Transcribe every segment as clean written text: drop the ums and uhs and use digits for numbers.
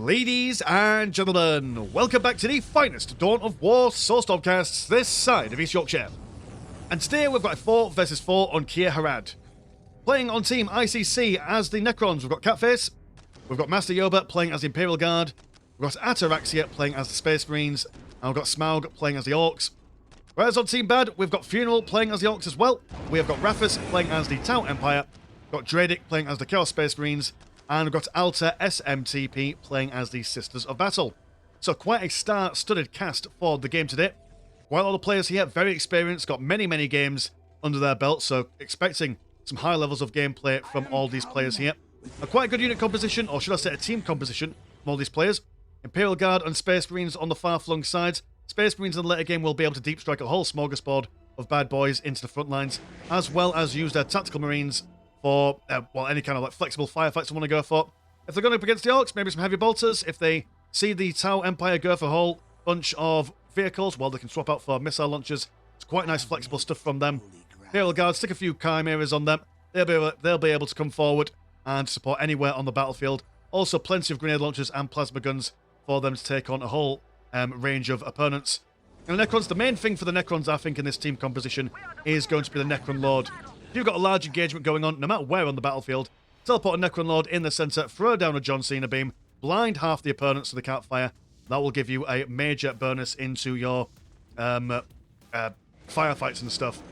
Ladies and gentlemen, welcome back to the finest Dawn of War Soulstorm casts this side of East Yorkshire. And today we've got a 4 versus 4 on Kier Harad. Playing on Team ICC as the Necrons, we've got Catface, we've got Master Yoba playing as the Imperial Guard, we've got Ataraxia playing as the Space Marines, and we've got Smaug playing as the Orks. Whereas on Team Bad, we've got Funeral playing as the Orks as well, we have got Raphis playing as the Tau Empire, we've got Dradic playing as the Chaos Space Marines, and we've got Alta SMTP playing as the Sisters of Battle. So quite a star-studded cast for the game today. While all the players here, very experienced, got many games under their belt, so expecting some high levels of gameplay from all these players here. A quite good unit composition, or should I say a team composition, from all these players. Imperial Guard and Space Marines on the far-flung sides. Space Marines in the later game will be able to deep strike a whole smorgasbord of bad boys into the front lines, as well as use their tactical Marines for, any kind of flexible firefights they want to go for. If they're going up against the Orks, maybe some heavy bolters. If they see the Tau Empire go for a whole bunch of vehicles, well, they can swap out for missile launchers. It's quite nice flexible stuff from them. Imperial Guard, stick a few chimeras on them. They'll be able to come forward and support anywhere on the battlefield. Also, plenty of grenade launchers and plasma guns for them to take on a whole range of opponents. And the Necrons, the main thing for the Necrons, I think, in this team composition is going to be the Necron Lord. If you've got a large engagement going on, no matter where on the battlefield, teleport a Necron Lord in the centre, throw down a John Cena beam, blind half the opponents so they can't fire. That will give you a major bonus into your firefights and stuff.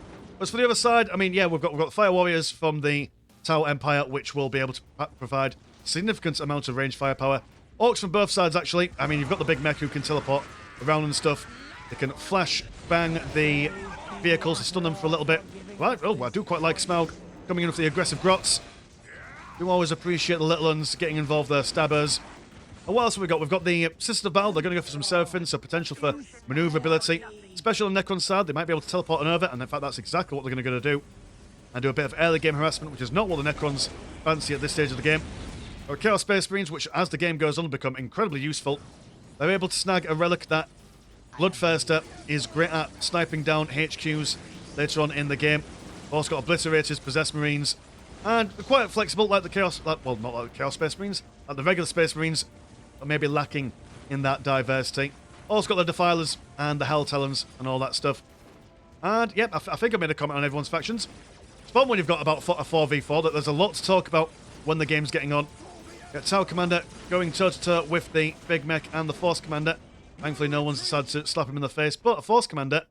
As for the other side, I mean, yeah, we've got the Fire Warriors from the Tau Empire, which will be able to provide significant amount of range firepower. Orks from both sides, actually. I mean, you've got the big mech who can teleport around and stuff. They can flash bang the vehicles to stun them for a little bit. Right, oh, I do quite like Smaug coming in with the aggressive grots. Do always appreciate the little ones getting involved there, stabbers. And what else have we got? We've got the Sisters of Battle. They're going to go for some Seraphins, so potential for maneuverability. Special on Necron side, they might be able to teleport on over, and in fact that's exactly what they're going to do. And do a bit of early game harassment, which is not what the Necrons fancy at this stage of the game. Our Chaos Space Marines, which as the game goes on become incredibly useful. They're able to snag a relic that Bloodthirster is great at sniping down HQs later on in the game. We've also got Obliterators, Possessed Marines, and they're quite flexible like the Chaos, well, not like the Chaos Space Marines, like the regular Space Marines, but maybe lacking in that diversity. Also got the Defilers and the Hell Talons and all that stuff. And, yep, I think I made a comment on everyone's factions. It's fun when you've got about a 4v4, that there's a lot to talk about when the game's getting on. Got Tau Commander going toe-to-toe with the Big Mech and the Force Commander. Thankfully, no one's decided to slap him in the face, but a Force Commander,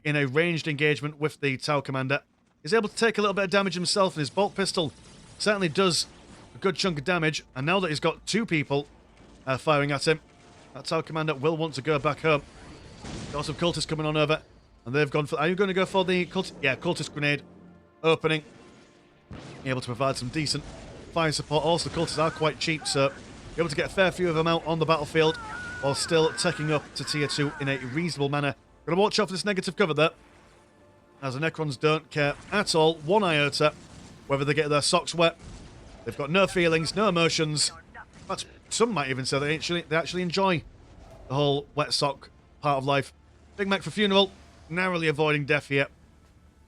in a ranged engagement with the Tau Commander, is able to take a little bit of damage himself, and his bolt pistol certainly does a good chunk of damage. And now that he's got 2 people firing at him, that Tau Commander will want to go back home. Got some cultists coming on over, and they've gone for... Are you going to go for the cultist grenade opening? Able to provide some decent fire support. Also, the cultists are quite cheap, so you're able to get a fair few of them out on the battlefield while still taking up to tier 2 in a reasonable manner. Got to watch out for this negative cover there, as the Necrons don't care at all, one iota, whether they get their socks wet. They've got no feelings, no emotions. But some might even say they actually enjoy the whole wet sock part of life. Big Mech for Funeral, narrowly avoiding death here,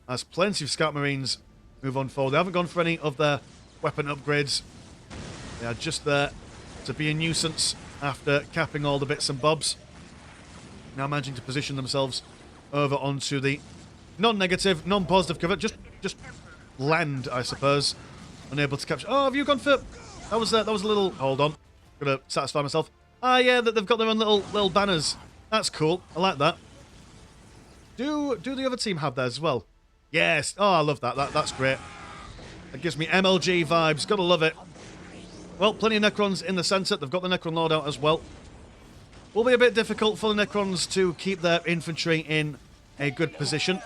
as plenty of Scout Marines move on forward. They haven't gone for any of their weapon upgrades. They are just there to be a nuisance after capping all the bits and bobs. Now managing to position themselves over onto the non-negative, non-positive cover. Just land, I suppose. Unable to capture... Oh, have you gone for... That was a little... Hold on. Gotta satisfy myself. Ah, yeah, they've got their own little banners. That's cool. I like that. Do the other team have theirs as well? Yes. Oh, I love that. That's great. That gives me MLG vibes. Gotta love it. Well, plenty of Necrons in the centre. They've got the Necron Lord out as well. Will be a bit difficult for the Necrons to keep their infantry in a good position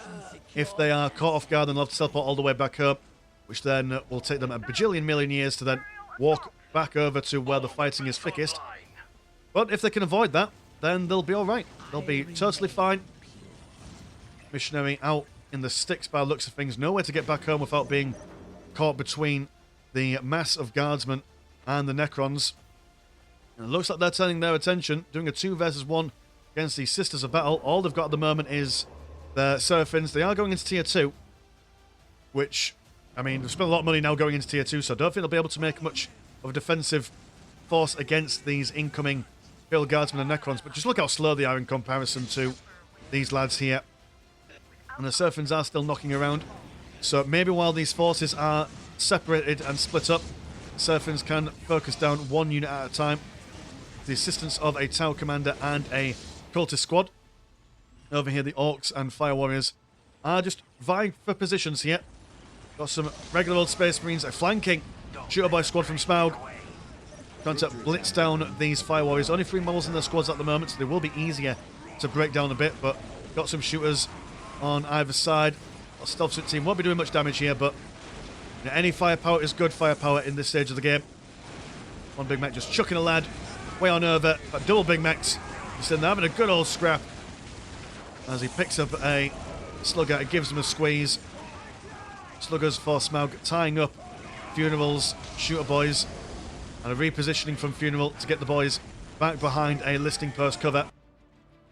if they are caught off guard and they'll have to teleport all the way back home, which then will take them a bajillion million years to then walk back over to where the fighting is thickest. But if they can avoid that, then they'll be alright. They'll be totally fine. Missionary out in the sticks by the looks of things. Nowhere to get back home without being caught between the mass of guardsmen and the Necrons. And it looks like they're turning their attention, doing a 2 versus 1 against the Sisters of Battle. All they've got at the moment is their Seraphins. They are going into tier 2, which, I mean, they've spent a lot of money now going into tier 2, so I don't think they'll be able to make much of a defensive force against these incoming Imperial Guardsmen and Necrons, but just look how slow they are in comparison to these lads here. And the Seraphims are still knocking around. So maybe while these forces are separated and split up, Seraphims can focus down one unit at a time. The assistance of a Tower Commander and a Cultist squad. Over here, the Orks and Fire Warriors are just vying for positions here. Got some regular old Space Marines, a flanking Shooter Boy squad from Smaug. Trying to blitz down these Fire Warriors. Only 3 models in their squads at the moment, so they will be easier to break down a bit, but got some shooters on either side. Our Stealth Suit team won't be doing much damage here, but you know, any firepower is good firepower in this stage of the game. One big mech just chucking a lad way on over. Got double big mechs. He's in there having a good old scrap. As he picks up a Slugger, it gives him a squeeze. Sluggers for Smaug, tying up Funerals, Shooter Boys, and a repositioning from Funeral to get the boys back behind a listing post cover.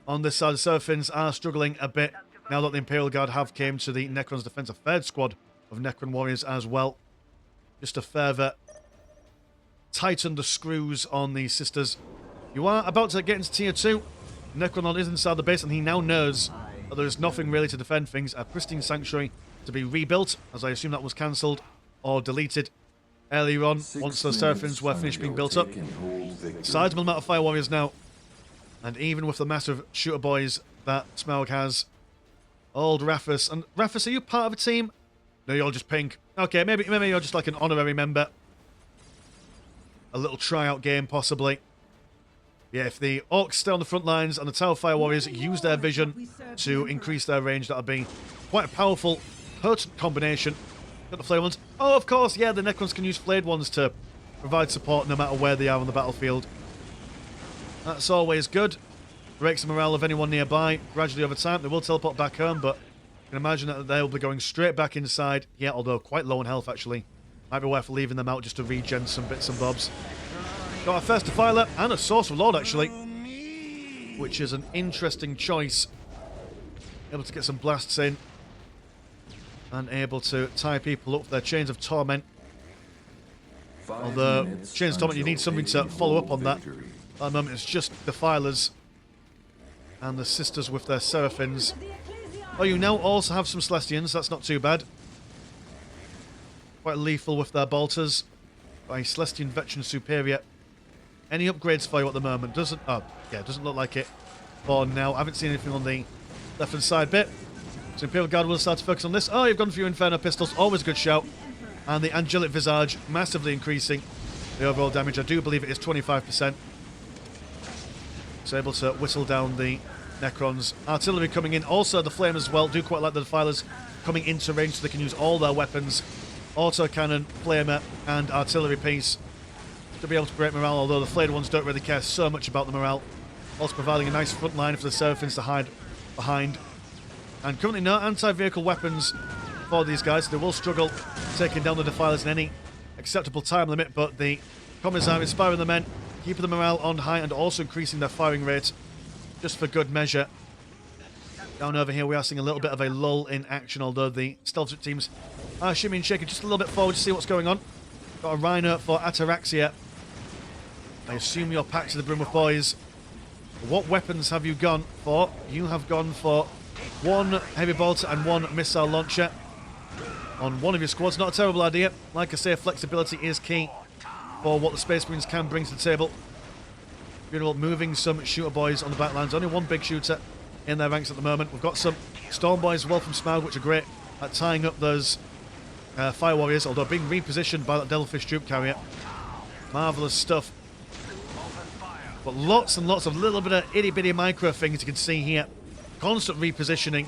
On this side, the Seraphins are struggling a bit now that the Imperial Guard have came to the Necrons' defense. A third squad of Necron warriors as well. Just to further tighten the screws on these sisters. You are about to get into Tier 2. Necronon is inside the base, and he now knows that there is nothing really to defend things. A pristine sanctuary to be rebuilt, as I assume that was cancelled or deleted earlier on once those Seraphims were finished being built up. Sizable amount of Fire Warriors now. And even with the massive Shooter Boys that Smaug has, old Raffus. And Raffus, are you part of a team? No, you're just pink. Okay, maybe you're just like an honorary member. A little tryout game, possibly. Yeah, if the Orcs stay on the front lines and the Tower Fire Warriors use their vision to increase their range, that'll be quite a powerful, potent combination. Got the Flayed Ones. Oh, of course, yeah, the Necrons can use Flayed Ones to provide support no matter where they are on the battlefield. That's always good. Breaks the morale of anyone nearby. Gradually over time, they will teleport back home, but you can imagine that they'll be going straight back inside. Yeah, although quite low on health, actually. Might be worth leaving them out just to regen some bits and bobs. Got a First Defiler and a Sorcerer Lord, actually. Which is an interesting choice. Able to get some blasts in. And able to tie people up with their Chains of Torment. Although, Chains of Torment, you need something to follow up on that. At the moment, it's just Defilers. And the Sisters with their Seraphins. Oh, you now also have some Celestians. That's not too bad. Quite lethal with their bolters. By Celestian Veteran Superior. Any upgrades for you at the moment? Doesn't look like it for now. I haven't seen anything on the left-hand side bit. So Imperial Guard will start to focus on this. Oh, you've gone for your Inferno Pistols. Always a good shout. And the Angelic Visage massively increasing the overall damage. I do believe it is 25%. So able to whistle down the Necrons. Artillery coming in. Also the Flame as well. Do quite like the Defilers coming into range so they can use all their weapons. Autocannon, Flamer, and Artillery piece to be able to break morale, although the Flayed Ones don't really care so much about the morale. Also providing a nice front line for the Seraphins to hide behind. And currently no anti-vehicle weapons for these guys, so they will struggle taking down the Defilers in any acceptable time limit, but the Commies are inspiring the men, keeping the morale on high and also increasing their firing rate, just for good measure. Down over here we are seeing a little bit of a lull in action, although the Stealth teams are shimmying and shaking just a little bit forward to see what's going on. Got a Rhino for Ataraxia. I assume you're packed to the brim with boys. What weapons have you gone for? You have gone for 1 heavy bolter and 1 missile launcher on one of your squads. Not a terrible idea. Like I say, flexibility is key for what the Space Marines can bring to the table. Beautiful, moving some Shooter Boys on the back lines. Only 1 big shooter in their ranks at the moment. We've got some Storm Boys as well from Smaug, which are great at tying up those Fire Warriors, although being repositioned by that Devilfish Troop Carrier. Marvellous stuff. But lots and lots of little bit of itty-bitty micro things you can see here. Constant repositioning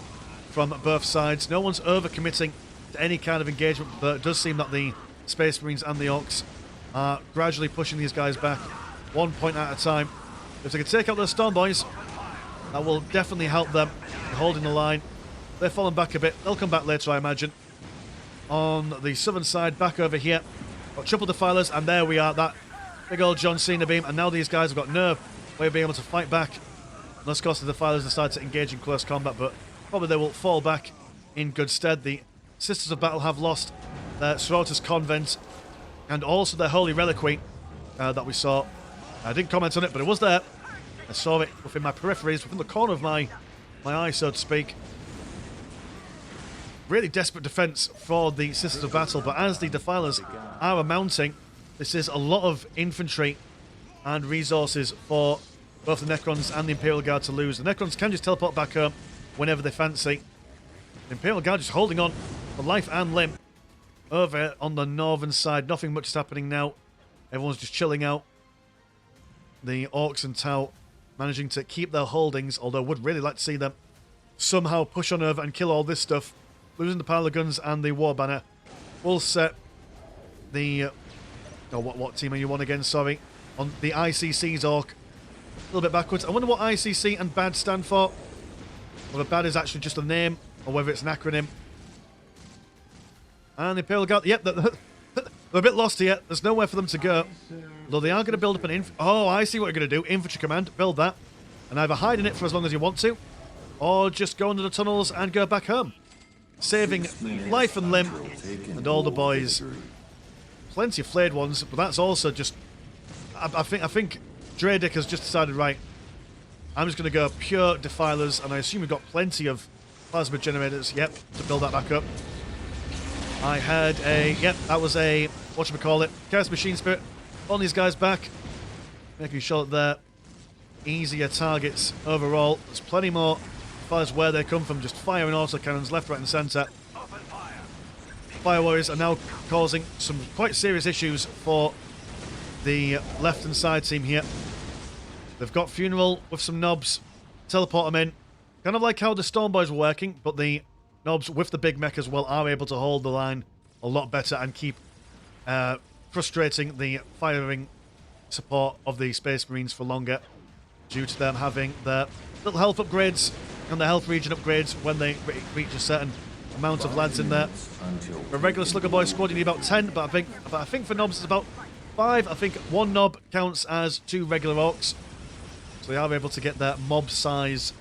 from both sides. No one's over-committing to any kind of engagement, but it does seem that the Space Marines and the Orcs are gradually pushing these guys back 1 point at a time. If they can take out those Storm Boys, that will definitely help them holding the line. They're falling back a bit. They'll come back later, I imagine. On the southern side, back over here, got triple Defilers, and there we are, that big old John Cena beam, and now these guys have got no way of being able to fight back. Unless, of course, the Defilers decide to engage in close combat, but probably they will fall back in good stead. The Sisters of Battle have lost their Sororitas Convent, and also their Holy Reliquary that we saw I didn't comment on it, but it was there. I saw it within my peripheries, within the corner of my eye, so to speak. Really desperate defense for the Sisters of Battle, but as the Defilers are mounting, this is a lot of infantry and resources for both the Necrons and the Imperial Guard to lose. The Necrons can just teleport back home whenever they fancy. The Imperial Guard just holding on for life and limb. Over on the northern side, nothing much is happening now. Everyone's just chilling out. The Orks and Tau managing to keep their holdings, although would really like to see them somehow push on over and kill all this stuff. Losing the pile of guns and the war banner will set the... what team are you on again? Sorry. On the ICC's Ork. A little bit backwards. I wonder what ICC and BAD stand for. Whether BAD is actually just a name or whether it's an acronym. And the Imperial Guard... Yep, they're a bit lost here. There's nowhere for them to go. Though they are going to build up an... Oh, I see what you're going to do. Infantry command. Build that. And either hide in it for as long as you want to, or just go under the tunnels and go back home. Saving life and limb and all the boys. Plenty of flayed ones, but that's also just... I think Dradic has just decided, right, I'm just going to go pure Defilers, and I assume we've got plenty of plasma generators, yep, to build that back up. I had a... Yep, that was a... Whatchamacallit? Chaos Machine Spirit on these guys back. Making sure that they're easier targets overall. There's plenty more fires where they come from, just firing autocannons left, right and centre. Fire Warriors are now causing some quite serious issues for the left and side team here. They've got Funeral with some knobs, teleport them in. Kind of like how the Storm Boys were working, but the knobs with the big mech as well are able to hold the line a lot better and keep frustrating the firing support of the Space Marines for longer, due to them having their little health upgrades and the health region upgrades when they reach a certain amount of lads in there. For a regular Slugger Boy squad you need about 10, but I think for knobs it's about 5. I think one knob counts as 2 regular Orks, so they are able to get their mob size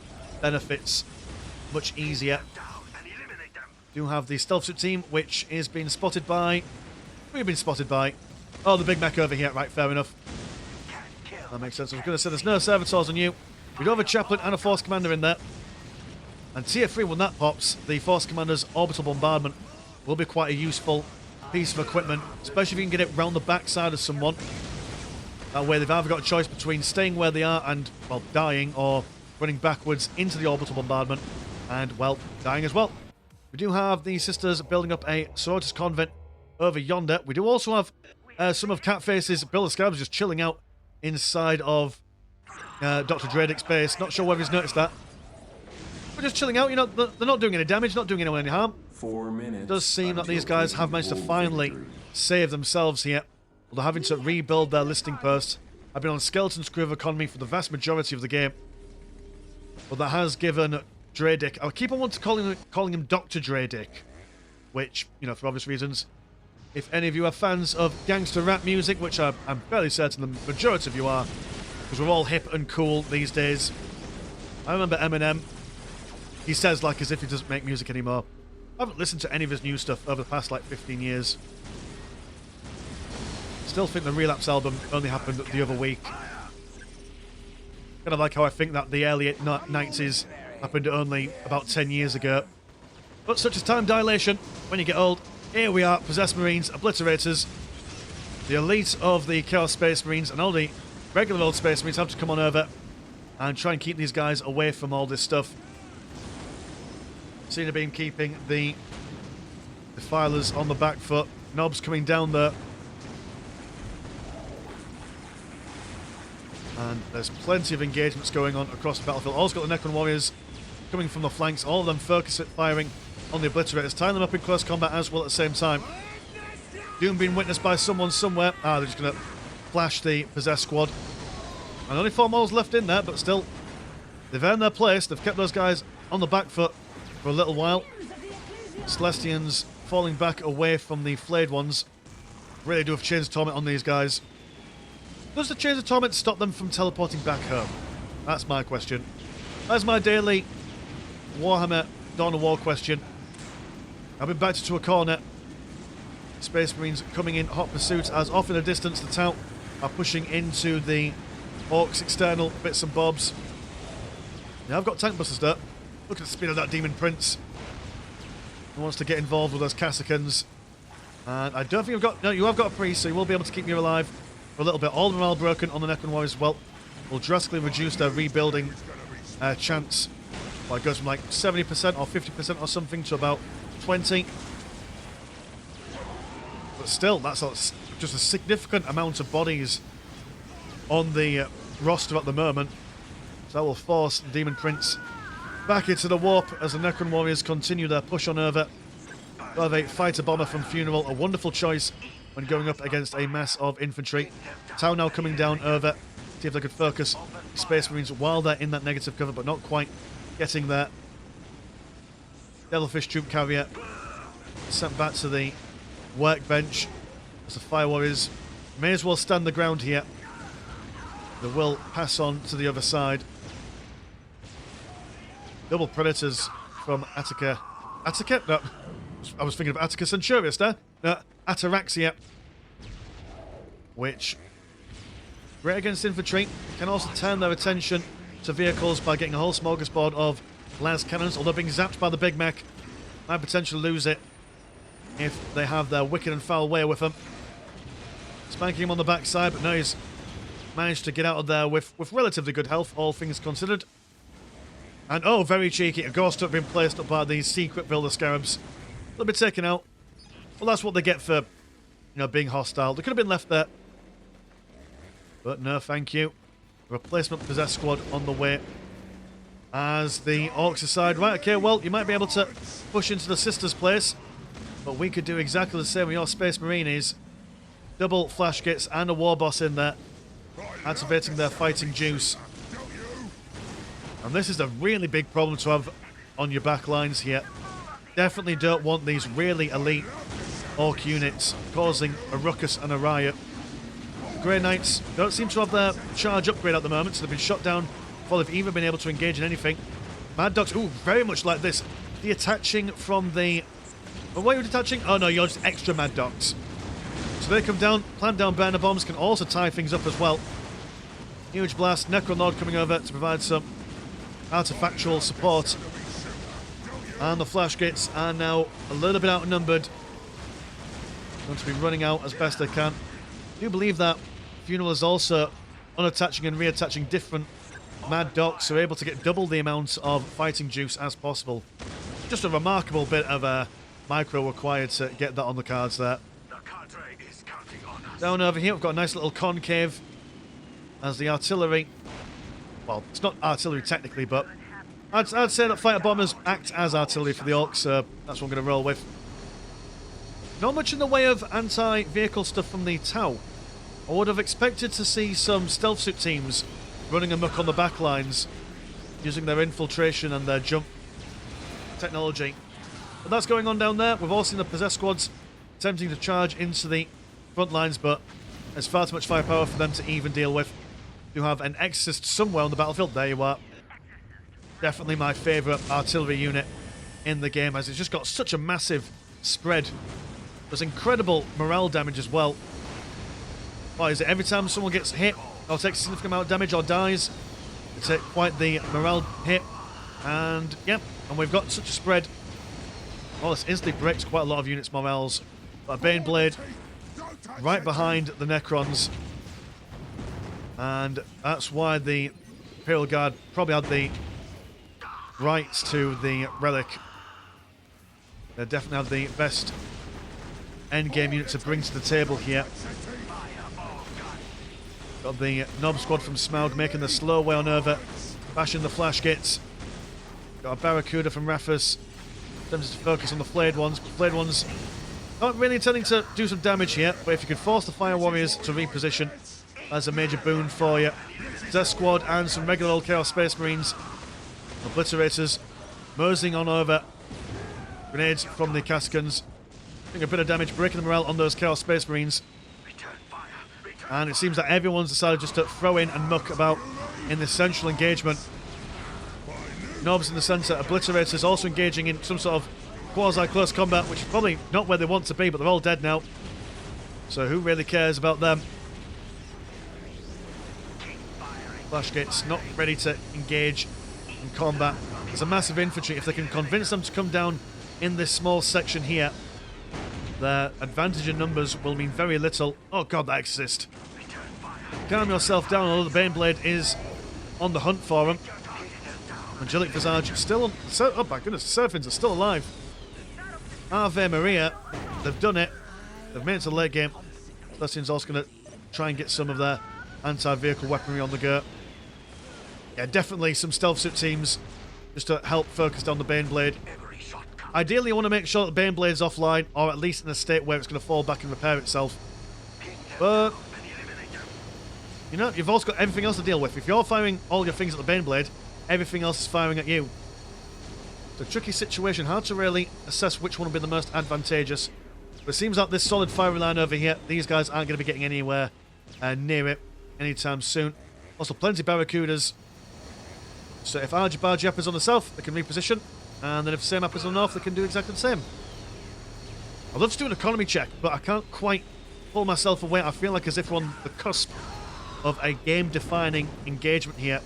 benefits much easier. Do have the stealth suit team, which is being spotted by... We've been spotted by... Oh, the big mech over here. Right, fair enough. That makes sense. I was going to say there's no servitors on you. We do have a chaplain and a force commander in there. And tier 3, when that pops, the force commander's orbital bombardment will be quite a useful piece of equipment, especially if you can get it round the backside of someone. That way they've either got a choice between staying where they are and, well, dying, or running backwards into the orbital bombardment and, well, dying as well. We do have the Sisters building up a Sororitas Convent over yonder. We do also have some of Catface's Bill of Scabs just chilling out inside of Dr. Dradic's base. Not sure whether he's noticed that. We're just chilling out, you know, they're not doing any damage, not doing anyone any harm. 4 minutes. It does seem that these guys have managed to finally save themselves here. Although having to rebuild their listing post. I've been on Skeleton Screw of Economy for the vast majority of the game. But that has given Dradic... I'll keep on calling him Dr. Dradic. Which, you know, for obvious reasons. If any of you are fans of gangster rap music, which I'm fairly certain the majority of you are, because we're all hip and cool these days. I remember Eminem. He says like as if he doesn't make music anymore. I haven't listened to any of his new stuff over the past like 15 years. Still think the Relapse album only happened the other week. Kind of like how I think that the early 90s happened only about 10 years ago. But such is time dilation when you get old. Here we are, Possessed Marines, Obliterators. The elite of the Chaos Space Marines and all the regular old Space Marines have to come on over and try and keep these guys away from all this stuff. Cena Beam keeping the Defilers on the back foot. Knobs coming down there. And there's plenty of engagements going on across the battlefield. Also got the Necron Warriors coming from the flanks. All of them focus at firing on the Obliterators, tying them up in close combat as well at the same time. Doom being witnessed by someone somewhere. They're just going to flash the Possessed squad. And only 4 models left in there, but still, they've earned their place. They've kept those guys on the back foot for a little while. Celestians falling back away from the flayed ones. Really do have Chains of Torment on these guys. Does the Chains of Torment stop them from teleporting back home? That's my question. That's my daily Warhammer Dawn of War question. I've been backed to a corner. Space Marines coming in hot pursuit as off in the distance the Tau are pushing into the Orks external bits and bobs. Yeah, I've got tank busters there. Look at the speed of that Demon Prince. He wants to get involved with those Cassicans. And I don't think you've got... No, you have got a priest, so you will be able to keep me alive for a little bit. All the morale broken on the Necron Warriors as well will drastically reduce their rebuilding chance. Well, it goes from like 70% or 50% or something to about 20. But still, that's just a significant amount of bodies on the roster at the moment. So that will force the Demon Prince back into the warp as the Necron Warriors continue their push on over. They'll have a fighter bomber from Funeral, a wonderful choice when going up against a mass of infantry. Tau now coming down over, see if they could focus Space Marines while they're in that negative cover, but not quite getting there. Devilfish Troop Carrier sent back to the workbench as the Fire Warriors may as well stand the ground here. They will pass on to the other side. Double Predators from Attica. Attica? No, I was thinking of Attica Centurious there. No, Ataraxia. Which, great against infantry, can also turn their attention to vehicles by getting a whole smorgasbord of las cannons, although being zapped by the big mech might potentially lose it if they have their wicked and foul way with them. Spanking him on the backside, but no, he's managed to get out of there with relatively good health, all things considered. And oh, very cheeky, a ghost have been placed up by these secret builder scarabs. They'll be taken out. Well, that's what they get for, being hostile. They could have been left there. But no, thank you. Replacement possessed squad on the way. As the Orks decide, right, okay, well, you might be able to push into the Sister's place, but we could do exactly the same with your Space Marines. Double flash kits and a war boss in there, activating their fighting juice. And this is a really big problem to have on your back lines here. Definitely don't want these really elite Ork units causing a ruckus and a riot. Grey Knights don't seem to have their charge upgrade at the moment, so they've been shot down before they've even been able to engage in anything. Mad Dogs, ooh, very much like this. Detaching from the... Oh, why are you detaching? Oh no, you're just extra Mad Dogs. So they come down, plant down burner bombs, can also tie things up as well. Huge blast, Necron Lord coming over to provide some artifactual support. And the flash gates are now a little bit outnumbered. Going to be running out as best they can. I do believe that Funeral is also unattaching and reattaching different Mad Dogs, so able to get double the amount of fighting juice as possible. Just a remarkable bit of micro required to get that on the cards there. Down over here, we've got a nice little concave as the artillery. Well, it's not artillery technically, but I'd say that fighter bombers act as artillery for the Orks, so that's what I'm going to roll with. Not much in the way of anti-vehicle stuff from the Tau. I would have expected to see some stealth suit teams running amok on the back lines, using their infiltration and their jump technology. But that's going on down there. We've all seen the possessed squads attempting to charge into the front lines, but there's far too much firepower for them to even deal with. You have an Exorcist somewhere on the battlefield. There you are. Definitely my favourite artillery unit in the game, as it's just got such a massive spread. There's incredible morale damage as well. What is it? Every time someone gets hit or takes a significant amount of damage or dies, they take quite the morale hit. And, yep, and we've got such a spread. Well, this instantly breaks quite a lot of units' morales. But Baneblade right behind the Necrons. And that's why the Imperial Guard probably had the rights to the relic. They definitely have the best endgame unit to bring to the table here. Got the Knob Squad from Smaug making the slow way on over, bashing the flash gates. Got a Barracuda from Raffus. Attempting to focus on the flayed ones, but flayed ones not really intending to do some damage here, but if you could force the Fire Warriors to reposition, that's a major boon for you. Death Squad and some regular old Chaos Space Marines. Obliterators moseying on over. Grenades from the Caskins. Doing a bit of damage, breaking the morale on those Chaos Space Marines. And it seems that everyone's decided just to throw in and muck about in this central engagement. Knobs in the centre, Obliterators also engaging in some sort of quasi-close combat, which is probably not where they want to be, but they're all dead now. So who really cares about them? Flash Gates not ready to engage in combat. There's a massive infantry. If they can convince them to come down in this small section here, their advantage in numbers will mean very little. Oh god, that Exorcist. Calm yourself down, although the Baneblade is on the hunt for him. Angelic Visage still on... Oh my goodness, Seraphins are still alive. Ave Maria, they've done it. They've made it to the late game. Celestian's also going to try and get some of their anti-vehicle weaponry on the go. Yeah, definitely some stealth suit teams just to help focus down the Baneblade. Ideally, you want to make sure that the Baneblade's offline, or at least in a state where it's going to fall back and repair itself. But, you know, you've also got everything else to deal with. If you're firing all your things at the Baneblade, everything else is firing at you. It's a tricky situation, hard to really assess which one will be the most advantageous. But it seems like this solid firing line over here, these guys aren't going to be getting anywhere near it anytime soon. Also, plenty of Barracudas. So if Argy happens on the south, they can reposition. And then if the same happens on the north, they can do exactly the same. I'd love to do an economy check, but I can't quite pull myself away. I feel like as if we're on the cusp of a game-defining engagement here.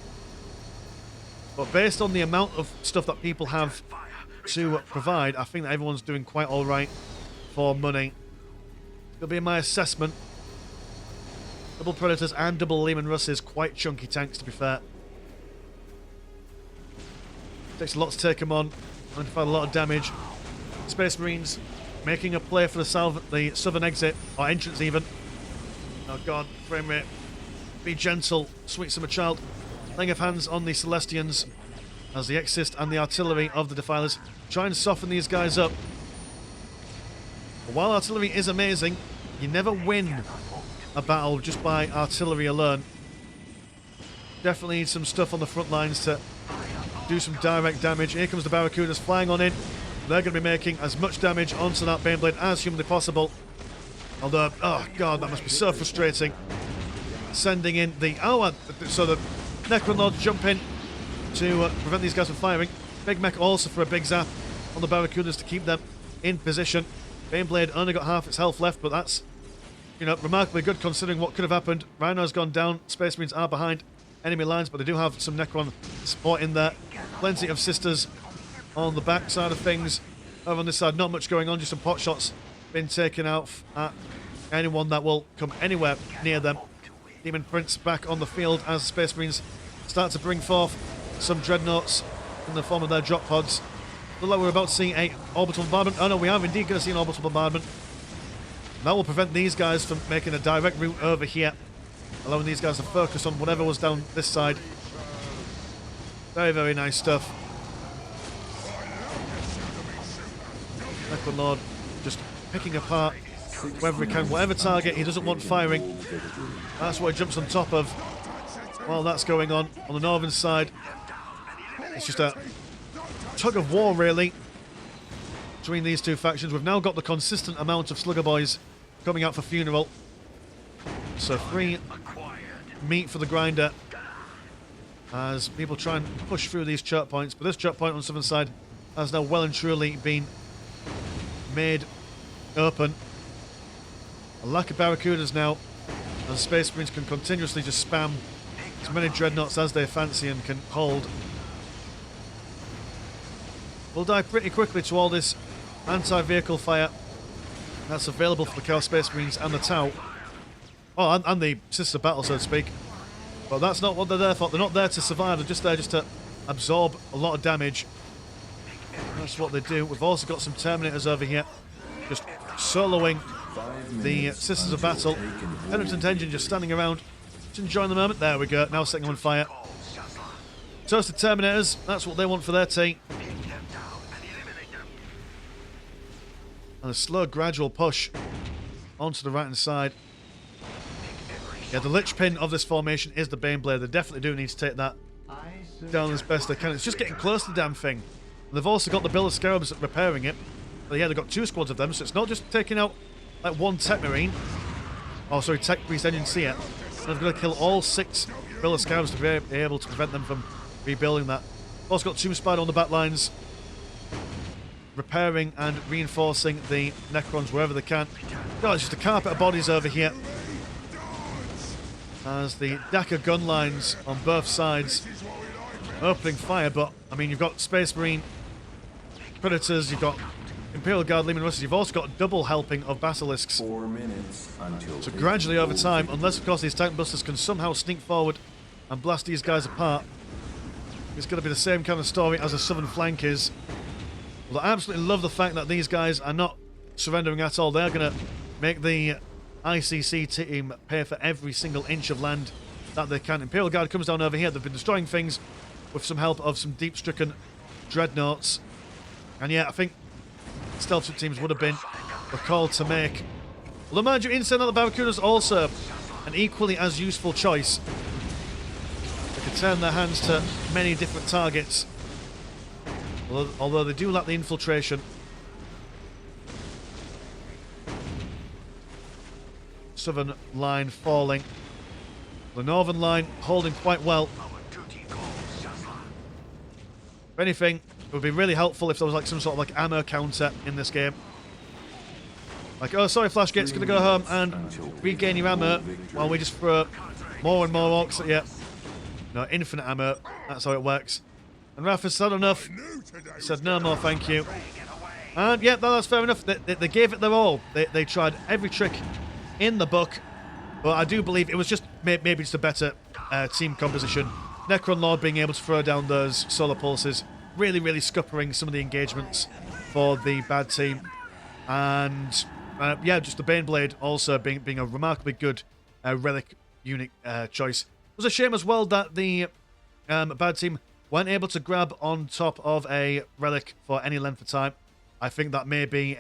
But based on the amount of stuff that people have to provide, I think that everyone's doing quite alright for money. It'll be my assessment. Double Predators and double Lehman Russes, quite chunky tanks to be fair. Takes a lot to take them on. Identified a lot of damage. Space Marines making a play for the southern exit, or entrance even. Oh god, frame rate. Be gentle, sweet summer child. Laying of hands on the Celestians as the Exist and the artillery of the Defilers try and soften these guys up. But while artillery is amazing, you never win a battle just by artillery alone. Definitely need some stuff on the front lines to do some direct damage. Here comes the Barracudas flying on in. They're going to be making as much damage onto that Baneblade as humanly possible. Although, oh god, that must be so frustrating. Sending in the... so the Necron Lords jump in to prevent these guys from firing. Big Mech also for a big zap on the Barracudas to keep them in position. Baneblade only got half its health left, but that's, you know, remarkably good considering what could have happened. Rhino's gone down. Space Marines are behind enemy lines, but they do have some Necron support in there. Plenty of Sisters on the back side of things. Over on this side, not much going on, just some pot shots being taken out at anyone that will come anywhere near them. Demon Prince back on the field as the Space Marines start to bring forth some Dreadnoughts in the form of their drop pods. Look like we're about to see an orbital bombardment. Oh no, we are indeed going to see an orbital bombardment. That will prevent these guys from making a direct route over here, allowing these guys to focus on whatever was down this side. Very, very nice stuff. Necron Lord just picking apart wherever he can, whatever target he doesn't want firing. That's what he jumps on top of. While that's going on the northern side, it's just a tug of war really between these two factions. We've now got the consistent amount of Slugger Boys coming out for Funeral. So free meat for the grinder as people try and push through these choke points. But this choke point on the southern side has now well and truly been made open. A lack of Barracudas now, and Space Marines can continuously just spam as many Dreadnoughts as they fancy and can hold. We'll die pretty quickly to all this anti-vehicle fire that's available for the Chaos Space Marines and the Tau. Oh, and the Sisters of Battle, so to speak. But that's not what they're there for. They're not there to survive, they're just there just to absorb a lot of damage. That's what they do. We've also got some Terminators over here, just soloing the Sisters of Battle. Penitent Engine just standing around, just enjoying the moment. There we go, now setting them on fire. Toasted Terminators, that's what they want for their tea. And a slow, gradual push onto the right-hand side. Yeah, the linchpin of this formation is the Baneblade. They definitely do need to take that down as best they can. It's just getting close to the damn thing. And they've also got the Bill of Scarabs repairing it. But yeah, they've got 2 squads of them, so it's not just taking out like 1 Tech Marine. Oh, sorry, Tech Priest Engine Seer. They've got to kill all 6 Bill of Scarabs to be able to prevent them from rebuilding that. Also got Tomb Spider on the back lines, repairing and reinforcing the Necrons wherever they can. God, it's just a carpet of bodies over here. as the Dakar gun lines on both sides opening fire. But, I mean, you've got Space Marine Predators, you've got Imperial Guard Lehman Russes, you've also got a double helping of Basilisks. 4 minutes until So gradually over time, unless of course these tank busters can somehow sneak forward and blast these guys apart, it's going to be the same kind of story as the southern flank is. Well, I absolutely love the fact that these guys are not surrendering at all. They're going to make the ICC team pay for every single inch of land that they can. Imperial Guard comes down over here. They've been destroying things with some help of some deep-stricken dreadnoughts. And yeah, I think stealth teams would have been the call to make. Although, mind you, inside of the Barracudas also an equally as useful choice. They can turn their hands to many different targets. Although they do lack the infiltration. Southern line falling. The northern line holding quite well. If anything, it would be really helpful if there was like some sort of like ammo counter in this game. Like, oh sorry Flashgate's gonna go home and regain your ammo while we just throw more and more orcs at you. No, infinite ammo, that's how it works. And Raph has said enough. He said no more thank you. And yeah, that's fair enough. They gave it their all. They tried every trick in the book. But I do believe it was just maybe just a better team composition. Necron Lord being able to throw down those solar pulses, really, really scuppering some of the engagements for the bad team. And yeah, just the Baneblade also being a remarkably good relic unit choice. It was a shame as well that the bad team weren't able to grab on top of a relic for any length of time. I think that may be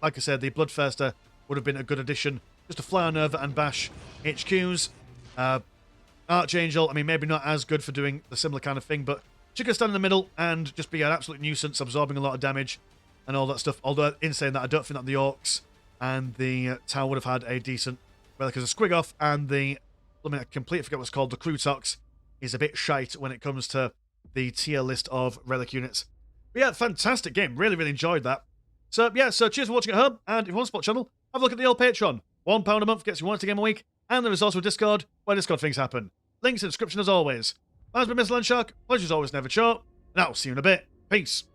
like I said, the Bloodthirster would have been a good addition. Just to fly on over and bash HQs. Archangel, I mean, maybe not as good for doing the similar kind of thing, but she could stand in the middle and just be an absolute nuisance, absorbing a lot of damage and all that stuff. Although, in saying that, I don't think that the Orks and the Tau would have had a decent relic as a squig off, and I completely forget what's called, the Crutox is a bit shite when it comes to the tier list of relic units. But yeah, fantastic game. Really, really enjoyed that. So yeah, so cheers for watching at home, and if you want to support the channel, have a look at the old Patreon. £1 a month gets you 1 game a week, and there is also a Discord where Discord things happen. Links in the description as always. Mine's been Mr. Landshark, pleasure's always never short, and I'll see you in a bit. Peace.